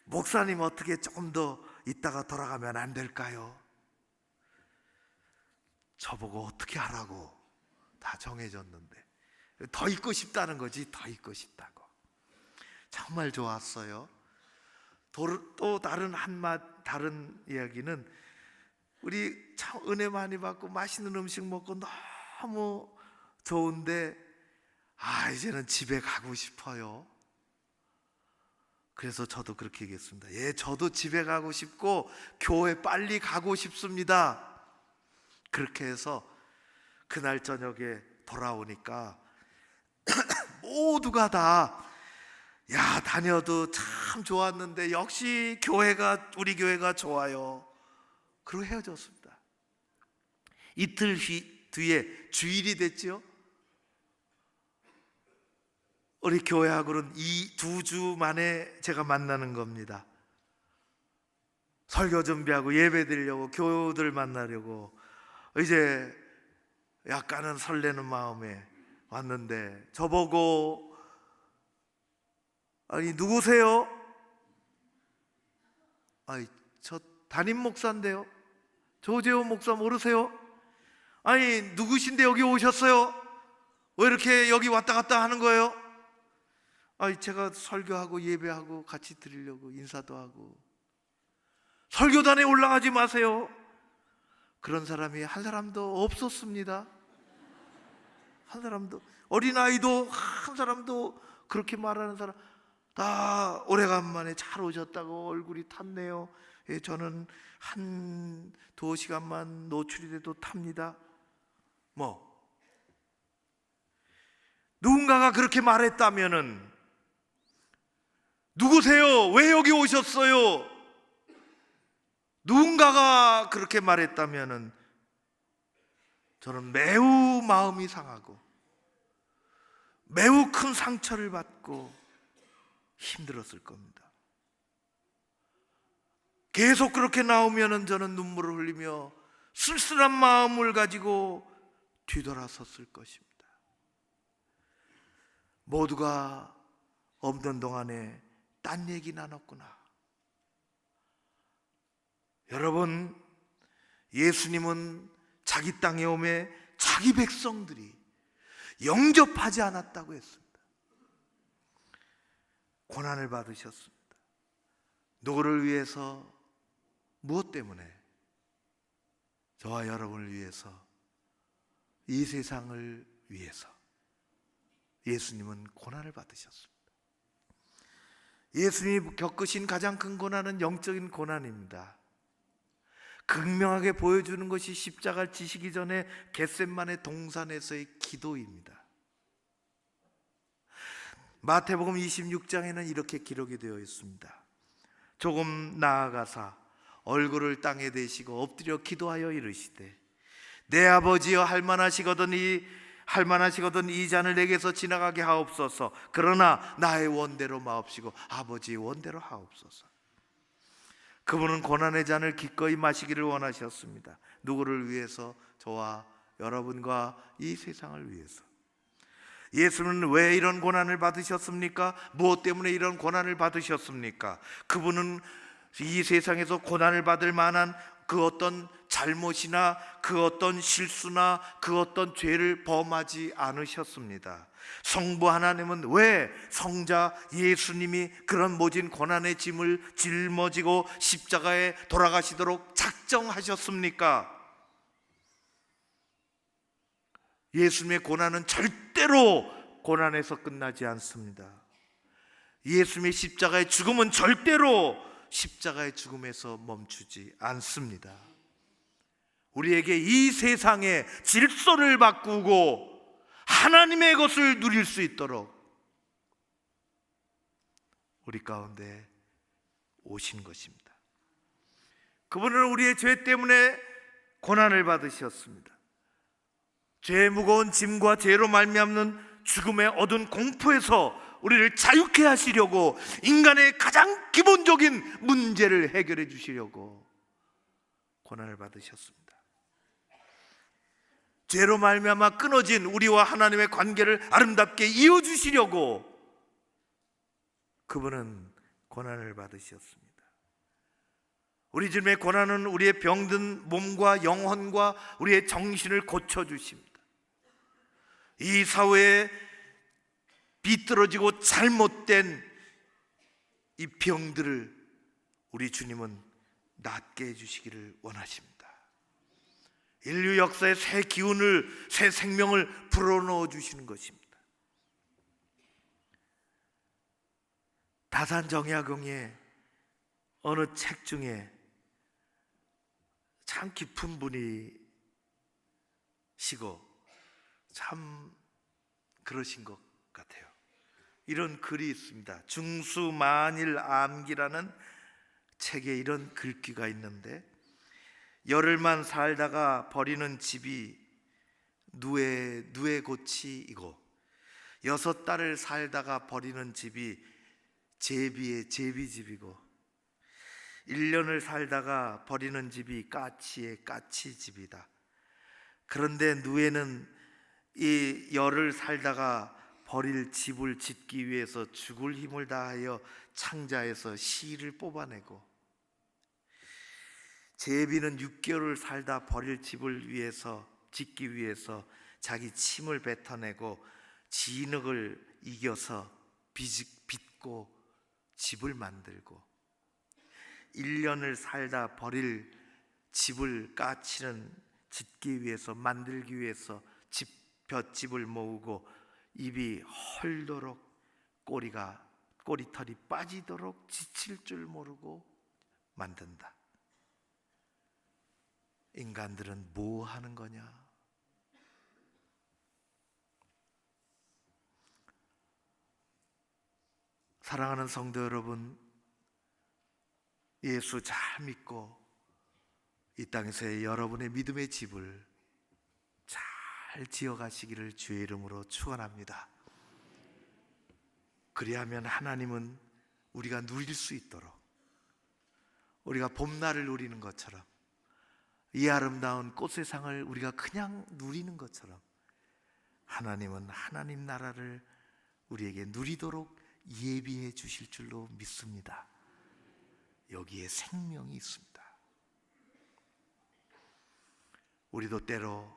목사님 어떻게 조금 더 있다가 돌아가면 안 될까요? 저보고 어떻게 하라고. 다 정해졌는데 더 있고 싶다는 거지. 더 있고 싶다고. 정말 좋았어요. 또 다른 이야기는 우리 참 은혜 많이 받고 맛있는 음식 먹고 너무 좋은데 이제는 집에 가고 싶어요. 그래서 저도 그렇게 얘기했습니다. 예, 저도 집에 가고 싶고 교회 빨리 가고 싶습니다. 그렇게 해서 그날 저녁에 돌아오니까 모두가 다 다녀도 참 좋았는데 역시 우리 교회가 좋아요. 그리고 헤어졌습니다. 이틀 뒤에 주일이 됐죠. 우리 교회하고는 이 2주 만에 제가 만나는 겁니다. 설교 준비하고 예배 드리려고 교우들 만나려고 이제 약간은 설레는 마음에 왔는데 저보고 아니 누구세요? 저 담임 목사인데요. 조재호 목사 모르세요? 아니 누구신데 여기 오셨어요? 왜 이렇게 여기 왔다 갔다 하는 거예요? 제가 설교하고 예배하고 같이 드리려고 인사도 하고. 설교단에 올라가지 마세요. 그런 사람이 한 사람도 없었습니다. 한 사람도. 어린아이도 한 사람도 그렇게 말하는 사람 다 오래간만에 잘 오셨다고 얼굴이 탔네요. 예, 저는 한 2시간만 노출이 돼도 탑니다. 누군가가 그렇게 말했다면은 누구세요? 왜 여기 오셨어요? 누군가가 그렇게 말했다면은 저는 매우 마음이 상하고 매우 큰 상처를 받고 힘들었을 겁니다. 계속 그렇게 나오면은 저는 눈물을 흘리며 쓸쓸한 마음을 가지고 뒤돌아섰을 것입니다. 모두가 없는 동안에 딴 얘기 나눴구나. 여러분, 예수님은 자기 땅에 오매 자기 백성들이 영접하지 않았다고 했습니다. 고난을 받으셨습니다. 누구를 위해서, 무엇 때문에? 저와 여러분을 위해서, 이 세상을 위해서 예수님은 고난을 받으셨습니다. 예수님이 겪으신 가장 큰 고난은 영적인 고난입니다. 극명하게 보여주는 것이 십자가를 지시기 전에 겟셋마네 동산에서의 기도입니다. 마태복음 26장에는 이렇게 기록이 되어 있습니다. 조금 나아가사 얼굴을 땅에 대시고 엎드려 기도하여 이르시되 내 아버지여 할만하시거든 이 잔을 내게서 지나가게 하옵소서. 그러나 나의 원대로 마옵시고 아버지의 원대로 하옵소서. 그분은 고난의 잔을 기꺼이 마시기를 원하셨습니다. 누구를 위해서? 저와 여러분과 이 세상을 위해서. 예수는 왜 이런 고난을 받으셨습니까? 무엇 때문에 이런 고난을 받으셨습니까? 그분은 이 세상에서 고난을 받을 만한 그 어떤 잘못이나 그 어떤 실수나 그 어떤 죄를 범하지 않으셨습니다. 성부 하나님은 왜 성자 예수님이 그런 모진 고난의 짐을 짊어지고 십자가에 돌아가시도록 작정하셨습니까? 예수님의 고난은 절대로 고난에서 끝나지 않습니다. 예수님의 십자가의 죽음은 절대로 십자가의 죽음에서 멈추지 않습니다. 우리에게 이 세상의 질서를 바꾸고 하나님의 것을 누릴 수 있도록 우리 가운데 오신 것입니다. 그분은 우리의 죄 때문에 고난을 받으셨습니다. 죄의 무거운 짐과 죄로 말미암는 죽음의 어두운 공포에서 우리를 자유케 하시려고, 인간의 가장 기본적인 문제를 해결해 주시려고 고난을 받으셨습니다. 죄로 말미암아 끊어진 우리와 하나님의 관계를 아름답게 이어주시려고 그분은 고난을 받으셨습니다. 우리 주님의 고난은 우리의 병든 몸과 영혼과 우리의 정신을 고쳐주십니다. 이 사회에 비뚤어지고 잘못된 이 병들을 우리 주님은 낫게 해주시기를 원하십니다. 인류 역사에 새 기운을, 새 생명을 불어넣어 주시는 것입니다. 다산정약용의 어느 책 중에 참 깊은 분이시고 참 그러신 것 같아요. 이런 글이 있습니다. 중수만일암기라는 책에 이런 글귀가 있는데, 열흘만 살다가 버리는 집이 누에고치이고, 6달을 살다가 버리는 집이 제비의 제비집이고, 1년을 살다가 버리는 집이 까치의 까치집이다. 그런데 누에는 이 열을 살다가 버릴 집을 짓기 위해서 죽을 힘을 다하여 창자에서 실을 뽑아내고, 제비는 6개월을 살다 버릴 집을 짓기 위해서 자기 침을 뱉어내고 진흙을 이겨서 빚고 집을 만들고, 1년을 살다 버릴 집을 까치는 짓기 위해서, 만들기 위해서 볏짚을 모으고 입이 헐도록 꼬리털이 빠지도록 지칠 줄 모르고 만든다. 인간들은 뭐 하는 거냐? 사랑하는 성도 여러분, 예수 잘 믿고 이 땅에서의 여러분의 믿음의 집을 잘 지어가시기를 주의 이름으로 축원합니다. 그리하면 하나님은 우리가 누릴 수 있도록, 우리가 봄날을 누리는 것처럼, 이 아름다운 꽃세상을 우리가 그냥 누리는 것처럼, 하나님은 하나님 나라를 우리에게 누리도록 예비해 주실 줄로 믿습니다. 여기에 생명이 있습니다. 우리도 때로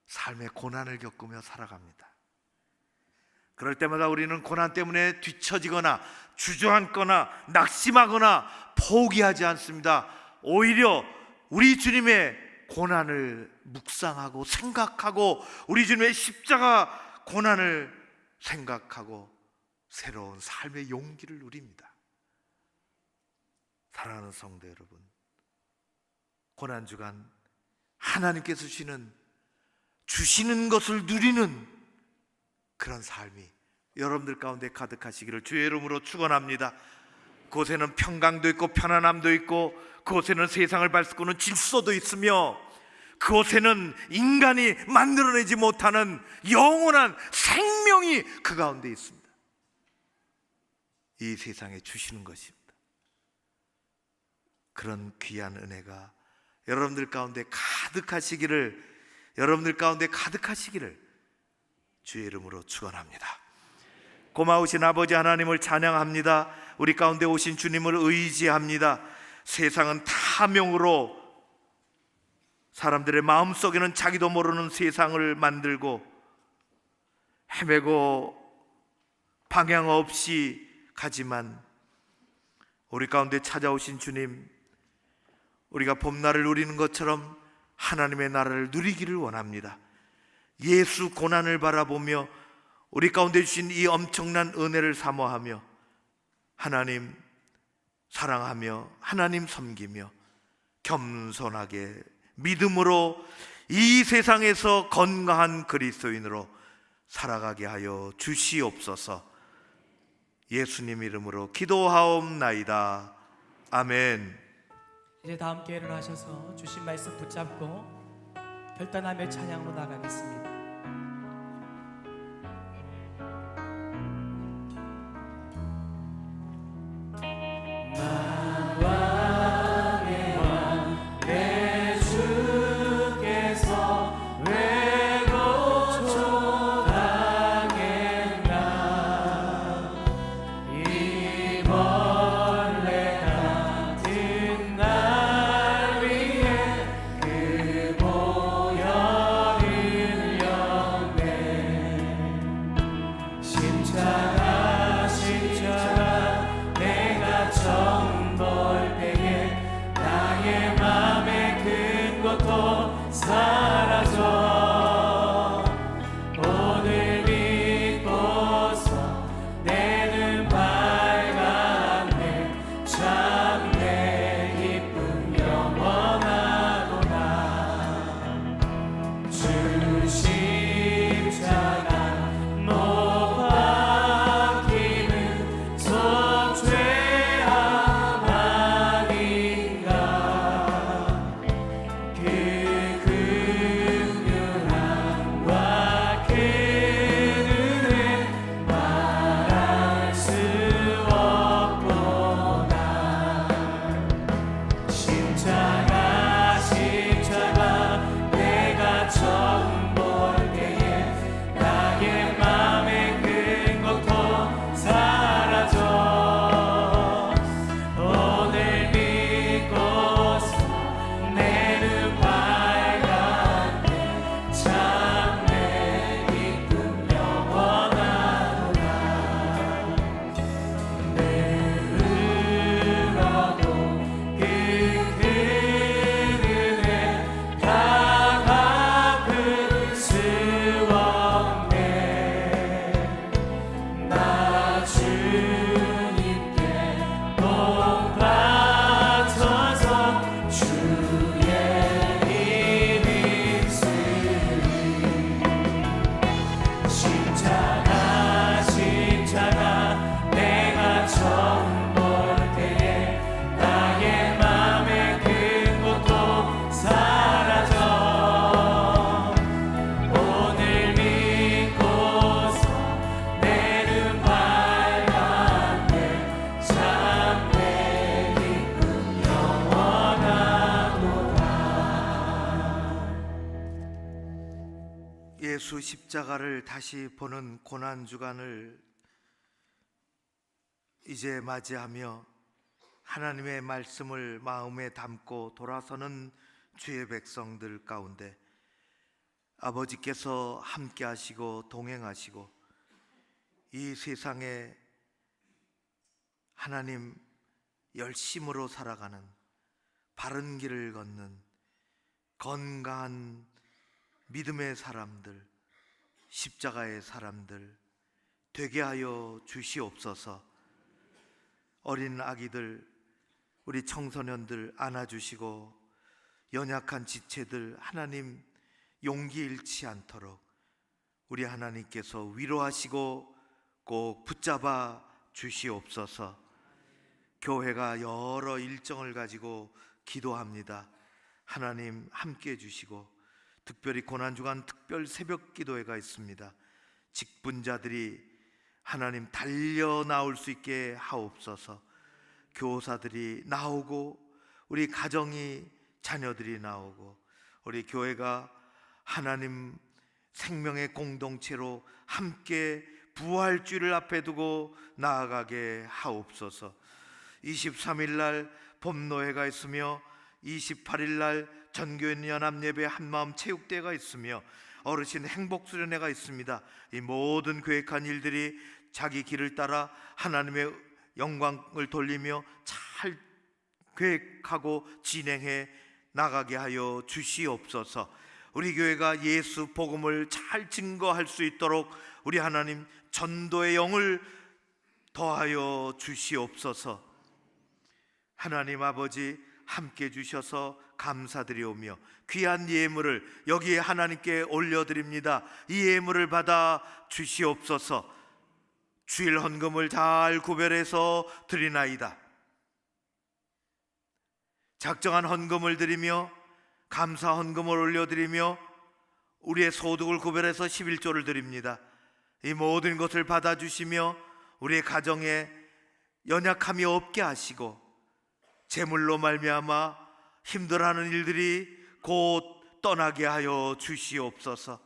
삶의 고난을 겪으며 살아갑니다. 그럴 때마다 우리는 고난 때문에 뒤처지거나 주저앉거나 낙심하거나 포기하지 않습니다. 오히려 우리 주님의 고난을 묵상하고 생각하고, 우리 주님의 십자가 고난을 생각하고 새로운 삶의 용기를 누립니다. 사랑하는 성도 여러분, 고난주간 하나님께서 주시는 것을 누리는 그런 삶이 여러분들 가운데 가득하시기를 주의 이름으로 축원합니다. 그곳에는 평강도 있고 편안함도 있고, 그곳에는 세상을 발수꾸는 질서도 있으며, 그곳에는 인간이 만들어내지 못하는 영원한 생명이 그 가운데 있습니다. 이 세상에 주시는 것입니다. 그런 귀한 은혜가 여러분들 가운데 가득하시기를 주의 이름으로 축원합니다. 고마우신 아버지 하나님을 찬양합니다. 우리 가운데 오신 주님을 의지합니다. 세상은 탐욕으로 사람들의 마음속에는 자기도 모르는 세상을 만들고 헤매고 방향 없이 가지만, 우리 가운데 찾아오신 주님, 우리가 봄날을 누리는 것처럼 하나님의 나라를 누리기를 원합니다. 예수 고난을 바라보며 우리 가운데 주신 이 엄청난 은혜를 사모하며 하나님 사랑하며 하나님 섬기며 겸손하게 믿음으로 이 세상에서 건강한 그리스도인으로 살아가게 하여 주시옵소서. 예수님 이름으로 기도하옵나이다. 아멘. 이제 다 함께 일어나셔서 주신 말씀 붙잡고 결단하며 찬양으로 나가겠습니다. 예수 십자가를 다시 보는 고난주간을 이제 맞이하며 하나님의 말씀을 마음에 담고 돌아서는 주의 백성들 가운데 아버지께서 함께 하시고 동행하시고 이 세상에 하나님 열심으로 살아가는 바른 길을 걷는 건강한 믿음의 사람들, 십자가의 사람들 되게 하여 주시옵소서. 어린 아기들, 우리 청소년들 안아주시고 연약한 지체들 하나님 용기 잃지 않도록 우리 하나님께서 위로하시고 꼭 붙잡아 주시옵소서. 교회가 여러 일정을 가지고 기도합니다. 하나님 함께 해주시고 특별히 고난주간 특별 새벽 기도회가 있습니다. 직분자들이 하나님 달려 나올 수 있게 하옵소서. 교사들이 나오고 우리 가정이 자녀들이 나오고 우리 교회가 하나님 생명의 공동체로 함께 부활주를 앞에 두고 나아가게 하옵소서. 23일 날 봄노회가 있으며 28일 날 전교인 연합예배 한마음 체육대회가 있으며 어르신 행복수련회가 있습니다. 이 모든 계획한 일들이 자기 길을 따라 하나님의 영광을 돌리며 잘 계획하고 진행해 나가게 하여 주시옵소서. 우리 교회가 예수 복음을 잘 증거할 수 있도록 우리 하나님 전도의 영을 더하여 주시옵소서. 하나님 아버지 함께 주셔서 감사드리오며 귀한 예물을 여기에 하나님께 올려드립니다. 이 예물을 받아 주시옵소서. 주일 헌금을 잘 구별해서 드리나이다. 작정한 헌금을 드리며 감사 헌금을 올려드리며 우리의 소득을 구별해서 11조를 드립니다. 이 모든 것을 받아주시며 우리의 가정에 연약함이 없게 하시고 재물로 말미암아 힘들어하는 일들이 곧 떠나게 하여 주시옵소서.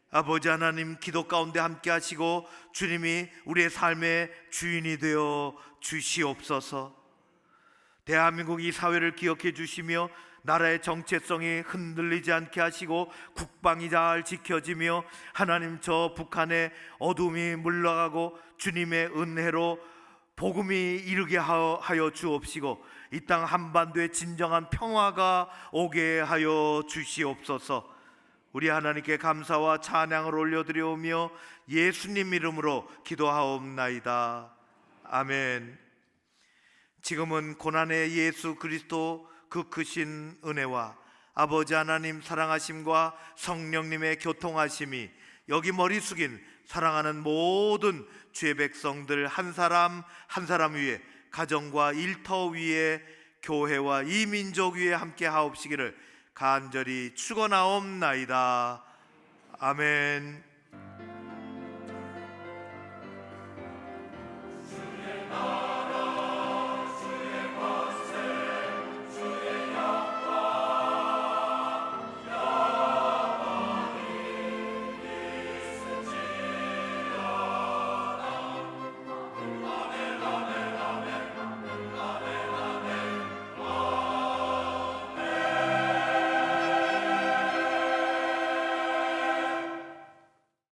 아버지 하나님, 기도 가운데 함께 하시고 주님이 우리의 삶의 주인이 되어 주시옵소서. 대한민국 이 사회를 기억해 주시며 나라의 정체성이 흔들리지 않게 하시고 국방이 잘 지켜지며 하나님, 저 북한의 어둠이 물러가고 주님의 은혜로 복음이 이르게 하여 주옵시고 이 땅 한반도에 진정한 평화가 오게 하여 주시옵소서. 우리 하나님께 감사와 찬양을 올려드려오며 예수님 이름으로 기도하옵나이다. 아멘. 지금은 고난의 예수 그리스도 그 크신 은혜와 아버지 하나님 사랑하심과 성령님의 교통하심이 여기 머리 숙인 사랑하는 모든 주의 백성들 한 사람 한 사람 위에, 가정과 일터 위에, 교회와 이 민족 위에 함께 하옵시기를 간절히 축원하옵나이다. 아멘.